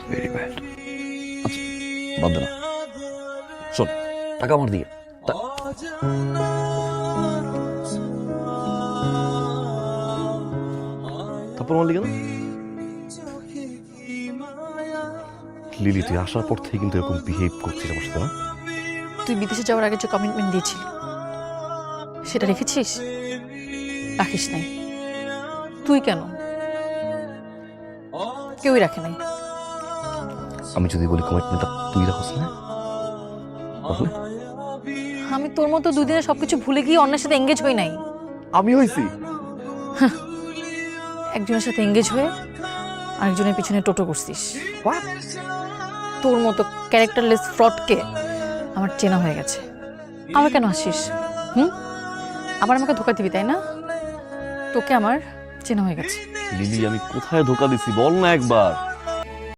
Very bad. আচ্ছা বাদ দে না, শোন, টাকা আমার দিকে। তারপর আমার দিকে না। লিলি, তুই আসার পর থেকে কিন্তু এরকম বিহেভ করছিস আমার সাথে না? তুই বিদেশে যাওয়ার আগে যে কমিটমেন্ট দিয়েছিলি সেটা রেখেছিস? রাখিস নাই। তুই কেন? কেউই রাখে নাই। আমি যদি বলি কমিটমেন্টটা তুই রাখস না, তাহলে আমি তোর মতো দুদিনে সবকিছু ভুলে গিয়ে অন্যের সাথে এঙ্গেজ হই নাই। আমি হয়েছি। একজনের সাথে এঙ্গেজ হয়ে আরেকজনের পিছনে টোটো করছিস। তোর মতো ক্যারেক্টারলেস ফ্রডকে আমার চেনা হয়ে গেছে। আবার কেন আসিস? আবার আমাকে ধোকা দিবি তাই না? তোকে আমার চেনা হয়ে গেছে। লিলি, আমি কোথায় ধোকা দিছি বল না একবার।